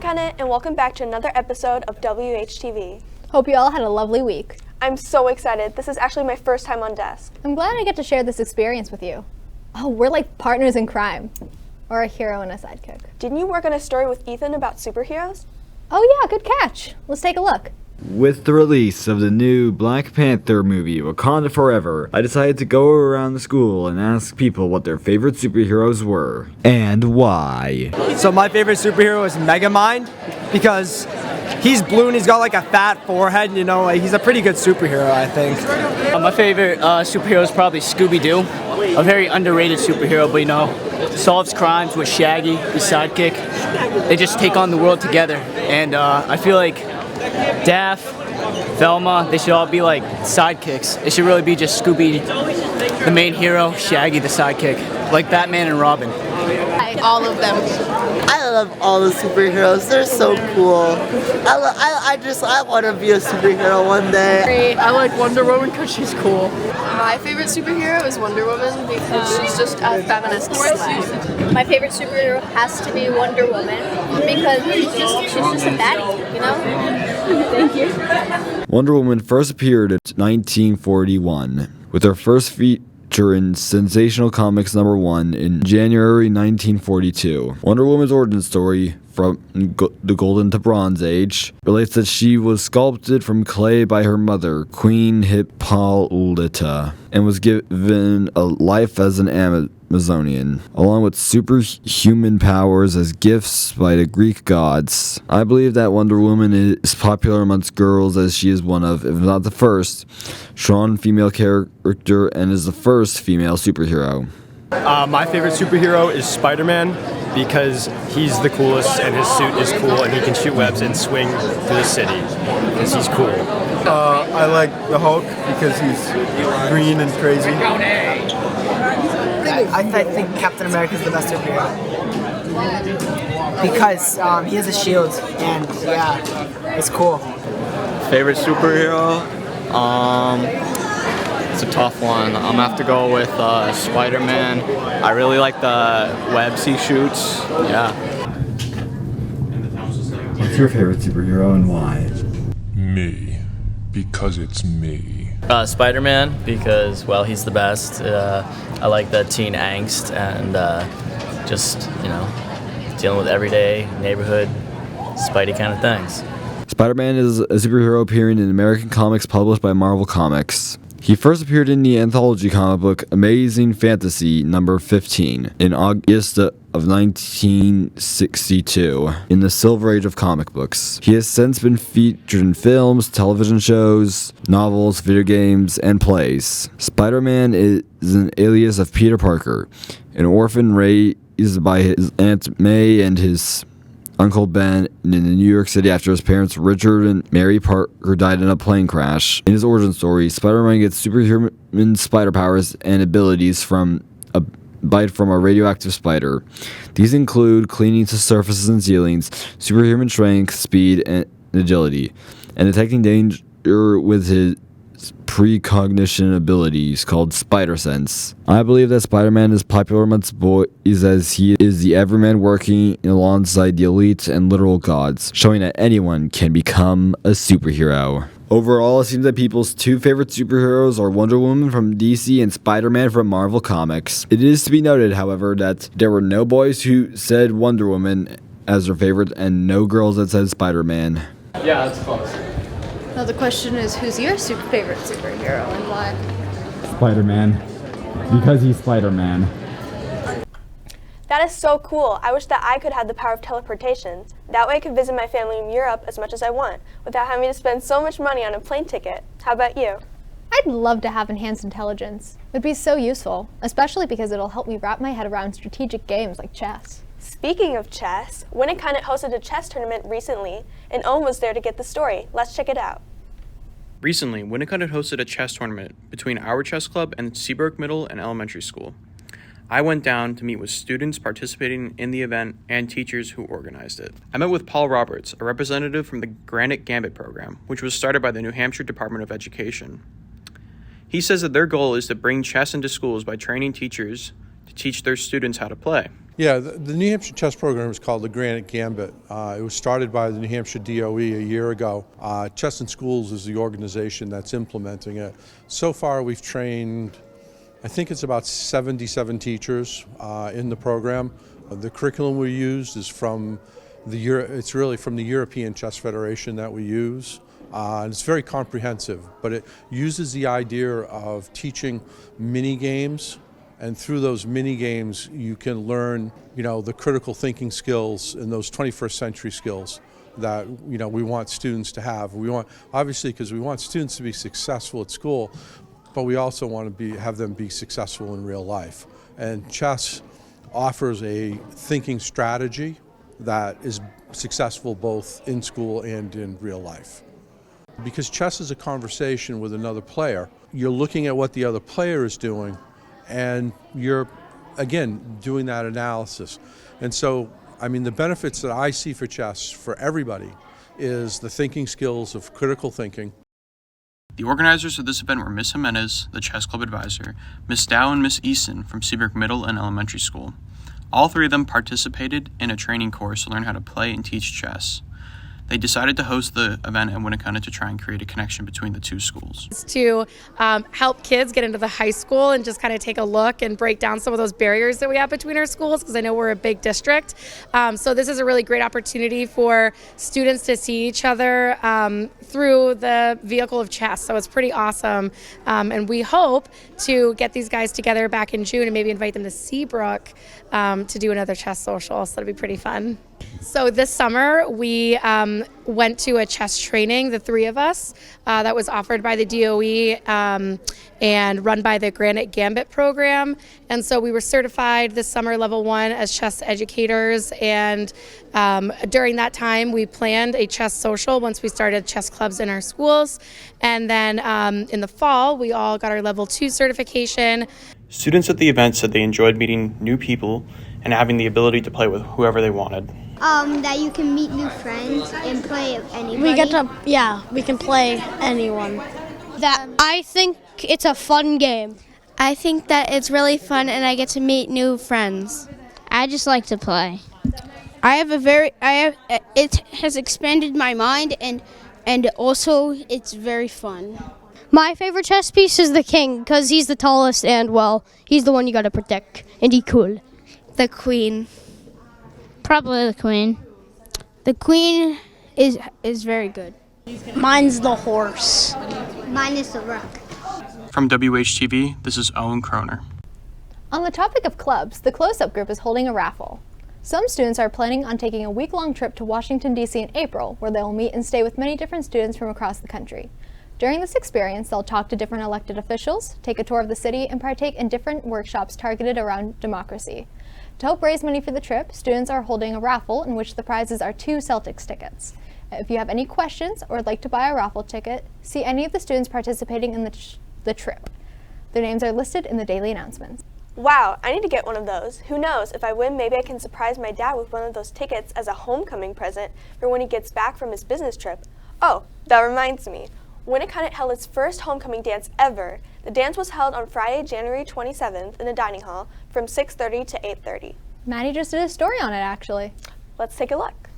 Kenneth, and welcome back to another episode of WHTV. Hope you all had a lovely week. I'm so excited. This is actually my first time on desk. I'm glad I get to share this experience with you. Oh, we're like partners in crime. Or a hero and a sidekick. Didn't you work on a story with Ethan about superheroes? Oh yeah, good catch. Let's take a look. With the release of the new Black Panther movie, Wakanda Forever, I decided to go around the school and ask people what their favorite superheroes were, and why. So my favorite superhero is Megamind, because he's blue and he's got like a fat forehead, you know, like he's a pretty good superhero, I think. My favorite superhero is probably Scooby-Doo, a very underrated superhero, but you know, solves crimes with Shaggy, his sidekick. They just take on the world together, and I feel like Daff, Velma, they should all be like sidekicks. It should really be just Scooby, the main hero, Shaggy, the sidekick, like Batman and Robin. All of them. I love all the superheroes. They're so cool. I want to be a superhero one day. I like Wonder Woman because she's cool. My favorite superhero is Wonder Woman because she's just a feminist slut. My favorite superhero has to be Wonder Woman because she's just a baddie, you know? Thank you. Wonder Woman first appeared in 1941, with her first feature in Sensational Comics #1 in January 1942. Wonder Woman's origin story, from the Golden to Bronze Age, relates that she was sculpted from clay by her mother, Queen Hippolyta, and was given a life as an Amazonian, along with superhuman powers as gifts by the Greek gods. I believe that Wonder Woman is popular amongst girls as she is one of, if not the first, strong female character and is the first female superhero. My favorite superhero is Spider-Man because he's the coolest and his suit is cool and he can shoot webs and swing through the city because he's cool. I like the Hulk because he's green and crazy. I think Captain America is the best superhero because he has a shield and yeah, it's cool. Favorite superhero? It's a tough one. I'm gonna have to go with Spider-Man. I really like the webs he shoots. Yeah. What's your favorite superhero and why? Me. Because it's me. Spider-Man, because, well, he's the best. I like the teen angst and just, you know, dealing with everyday neighborhood Spidey kind of things. Spider-Man is a superhero appearing in American comics published by Marvel Comics. He first appeared in the anthology comic book Amazing Fantasy #15 in August of 1962 in the Silver Age of comic books. He has since been featured in films, television shows, novels, video games, and plays. Spider-Man is an alias of Peter Parker, an orphan raised by his Aunt May and his Uncle Ben in New York City after his parents Richard and Mary Parker died in a plane crash. In his origin story, Spider-Man gets superhuman spider powers and abilities from a bite from a radioactive spider. These include cleaning to surfaces and ceilings, superhuman strength, speed, and agility, and detecting danger with his precognition abilities called Spider Sense. I believe that Spider-Man is popular amongst boys as he is the everyman working alongside the elite and literal gods, showing that anyone can become a superhero. Overall, it seems that people's two favorite superheroes are Wonder Woman from DC and Spider-Man from Marvel Comics. It is to be noted, however, that there were no boys who said Wonder Woman as their favorite and no girls that said Spider-Man. Yeah, that's close. Now the question is, who's your favorite superhero and why? Spider-Man. Because he's Spider-Man. That is so cool. I wish that I could have the power of teleportation. That way I could visit my family in Europe as much as I want without having to spend so much money on a plane ticket. How about you? I'd love to have enhanced intelligence. It would be so useful, especially because it'll help me wrap my head around strategic games like chess. Speaking of chess, Winnicott hosted a chess tournament recently, and Owen was there to get the story. Let's check it out. Recently, Winnicott had hosted a chess tournament between our chess club and Seabrook Middle and Elementary School. I went down to meet with students participating in the event and teachers who organized it. I met with Paul Roberts, a representative from the Granite Gambit program, which was started by the New Hampshire Department of Education. He says that their goal is to bring chess into schools by training teachers to teach their students how to play. Yeah, the New Hampshire chess program is called the Granite Gambit. It was started by the New Hampshire DOE a year ago. Chess in Schools is the organization that's implementing it. So far we've trained, I think it's about 77 teachers in the program. The curriculum we used is it's really from the European Chess Federation that we use. And it's very comprehensive, but it uses the idea of teaching mini games. And through those mini games, you can learn, the critical thinking skills and those 21st century skills that, we want students to have. Obviously, because we want students to be successful at school, but we also want to have them be successful in real life. And chess offers a thinking strategy that is successful both in school and in real life. Because chess is a conversation with another player, you're looking at what the other player is doing, and you're, again, doing that analysis. And so, the benefits that I see for chess for everybody is the thinking skills of critical thinking. The organizers of this event were Miss Jimenez, the chess club advisor, Miss Dow and Miss Easton from Seabrook Middle and Elementary School. All three of them participated in a training course to learn how to play and teach chess. They decided to host the event at Winnicott to try and create a connection between the two schools. To help kids get into the high school and just kind of take a look and break down some of those barriers that we have between our schools, because I know we're a big district. So this is a really great opportunity for students to see each other through the vehicle of chess. So it's pretty awesome. And we hope to get these guys together back in June and maybe invite them to Seabrook to do another chess social. So that'll be pretty fun. So this summer we went to a chess training, the three of us, that was offered by the DOE and run by the Granite Gambit program. And so we were certified this summer level 1 as chess educators, and during that time we planned a chess social once we started chess clubs in our schools. And then in the fall we all got our level 2 certification. Students at the event said they enjoyed meeting new people and having the ability to play with whoever they wanted. That you can meet new friends and play with anybody. We can play anyone. I think it's a fun game. I think that it's really fun and I get to meet new friends. I just like to play. It has expanded my mind and also it's very fun. My favorite chess piece is the king, because he's the tallest and, he's the one you gotta protect, and he's cool. The queen. Probably the queen. The queen is very good. Mine's the horse. Mine is the rook. From WHTV, this is Owen Kroner. On the topic of clubs, the Close-Up Group is holding a raffle. Some students are planning on taking a week-long trip to Washington, D.C. in April, where they will meet and stay with many different students from across the country. During this experience, they'll talk to different elected officials, take a tour of the city, and partake in different workshops targeted around democracy. To help raise money for the trip, students are holding a raffle in which the prizes are 2 Celtics tickets. If you have any questions or would like to buy a raffle ticket, see any of the students participating in the trip. Their names are listed in the daily announcements. Wow, I need to get one of those. Who knows, if I win, maybe I can surprise my dad with one of those tickets as a homecoming present for when he gets back from his business trip. Oh, that reminds me. Winnicott held its first homecoming dance ever. The dance was held on Friday, January 27th in the dining hall from 6:30 to 8:30. Maddie just did a story on it, actually. Let's take a look.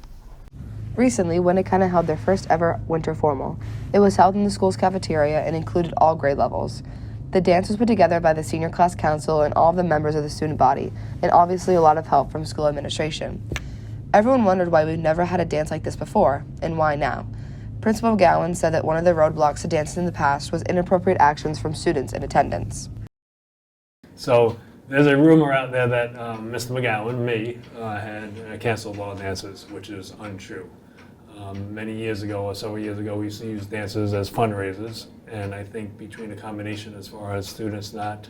Recently, Winnicott held their first ever winter formal. It was held in the school's cafeteria and included all grade levels. The dance was put together by the senior class council and all of the members of the student body, and obviously a lot of help from school administration. Everyone wondered why we've never had a dance like this before, and why now. Principal McGowan said that one of the roadblocks to dancing in the past was inappropriate actions from students in attendance. So there's a rumor out there that Mr. McGowan, had canceled all dances, which is untrue. Many years ago, or several years ago, we used to use dances as fundraisers, and I think between the combination as far as students not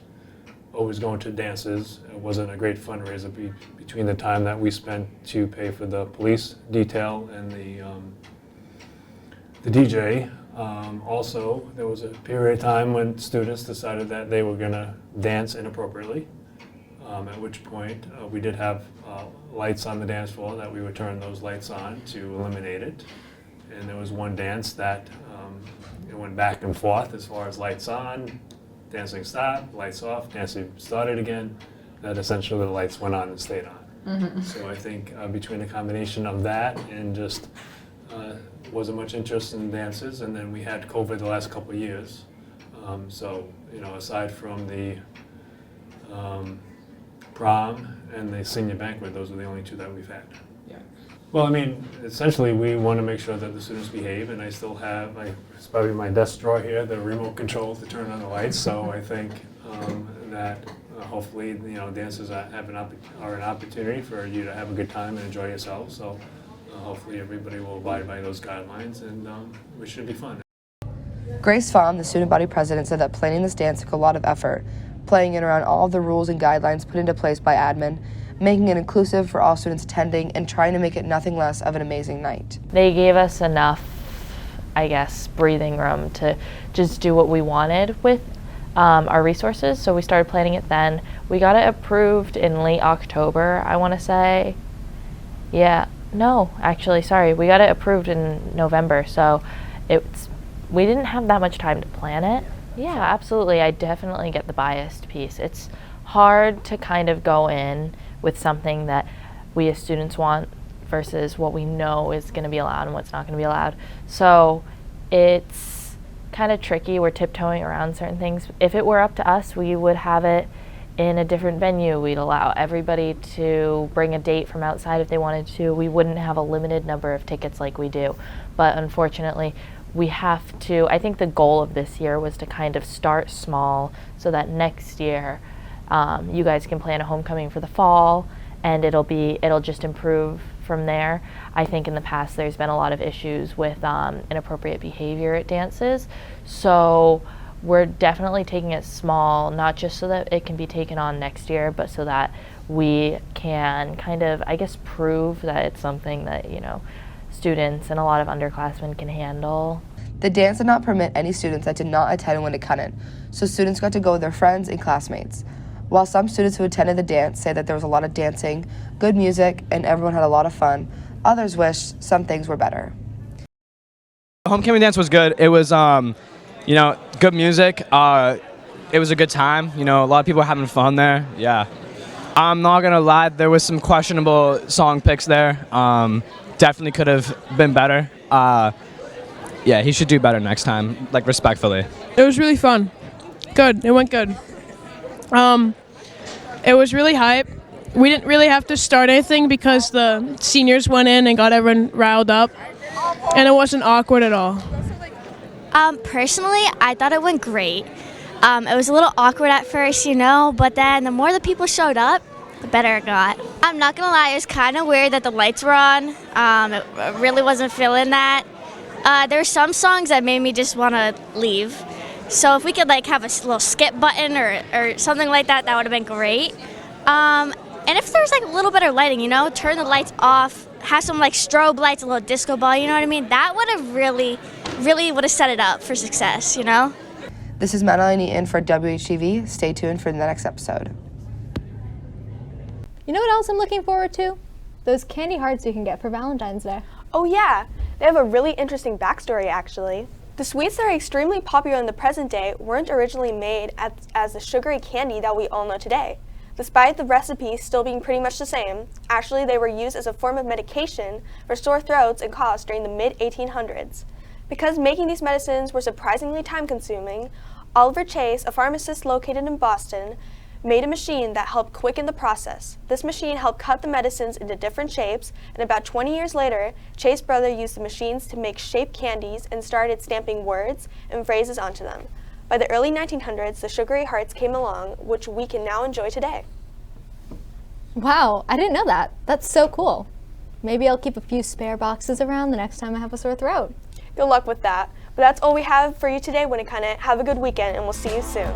always going to dances, it wasn't a great fundraiser between the time that we spent to pay for the police detail and the DJ. Also, there was a period of time when students decided that they were going to dance inappropriately, at which point we did have lights on the dance floor that we would turn those lights on to eliminate it. And there was one dance that it went back and forth as far as lights on, dancing stopped, lights off, dancing started again, that essentially the lights went on and stayed on. So I think between the combination of that and just wasn't much interest in dances, and then we had COVID the last couple of years. So, you know, aside from the prom and the senior banquet, those are the only two that we've had. Yeah. Well, I mean, essentially we want to make sure that the students behave, and I still have, it's probably my desk drawer here, the remote control to turn on the lights, so I think that hopefully, you know, dances are an opportunity for you to have a good time and enjoy yourself, so hopefully everybody will abide by those guidelines, and it should be fun. Grace Fahm, the student body president, said that planning this dance took a lot of effort, playing it around all of the rules and guidelines put into place by admin, making it inclusive for all students attending, and trying to make it nothing less of an amazing night. They gave us enough, I guess, breathing room to just do what we wanted with our resources, so we started planning it then. We got it approved in late October, I want to say. Yeah, no, actually, sorry, we got it approved in November, so we didn't have that much time to plan it. Yeah, absolutely. I definitely get the biased piece. It's hard to kind of go in with something that we as students want versus what we know is going to be allowed and what's not going to be allowed. So it's kind of tricky. We're tiptoeing around certain things. If it were up to us, we would have it in a different venue. We'd allow everybody to bring a date from outside if they wanted to. We wouldn't have a limited number of tickets like we do. But unfortunately, we have to, I think the goal of this year was to kind of start small so that next year you guys can plan a homecoming for the fall, and it'll just improve from there. I think in the past there's been a lot of issues with inappropriate behavior at dances, so we're definitely taking it small, not just so that it can be taken on next year, but so that we can kind of, I guess, prove that it's something that, you know, students and a lot of underclassmen can handle. The dance did not permit any students that did not attend when it couldn't, so students got to go with their friends and classmates. While some students who attended the dance say that there was a lot of dancing, good music, and everyone had a lot of fun, others wish some things were better. The homecoming dance was good. It was, you know, good music. It was a good time. You know, a lot of people were having fun there. Yeah. I'm not gonna lie, there was some questionable song picks there. Definitely could have been better. Yeah, he should do better next time, like respectfully. It was really fun. Good. It went good. It was really hype. We didn't really have to start anything because the seniors went in and got everyone riled up, and it wasn't awkward at all. Personally, I thought it went great. It was a little awkward at first, you know, but then the more the people showed up, the better it got. I'm not gonna lie, it was kind of weird that the lights were on. It really wasn't feeling that. There were some songs that made me just want to leave. So if we could like have a little skip button or something like that, that would have been great. And if there was like a little better lighting, you know, turn the lights off, have some like strobe lights, a little disco ball, you know what I mean? That would have really would have set it up for success, you know? This is Madeline in for WHTV. Stay tuned for the next episode. You know what else I'm looking forward to? Those candy hearts you can get for Valentine's Day. Oh yeah, they have a really interesting backstory actually. The sweets that are extremely popular in the present day weren't originally made as the sugary candy that we all know today. Despite the recipes still being pretty much the same, actually they were used as a form of medication for sore throats and coughs during the mid-1800s. Because making these medicines were surprisingly time-consuming, Oliver Chase, a pharmacist located in Boston, made a machine that helped quicken the process. This machine helped cut the medicines into different shapes, and about 20 years later, Chase brother used the machines to make shaped candies and started stamping words and phrases onto them. By the early 1900s, the sugary hearts came along, which we can now enjoy today. Wow, I didn't know that. That's so cool. Maybe I'll keep a few spare boxes around the next time I have a sore throat. Good luck with that. But that's all we have for you today, Winnicott. Have a good weekend, and we'll see you soon.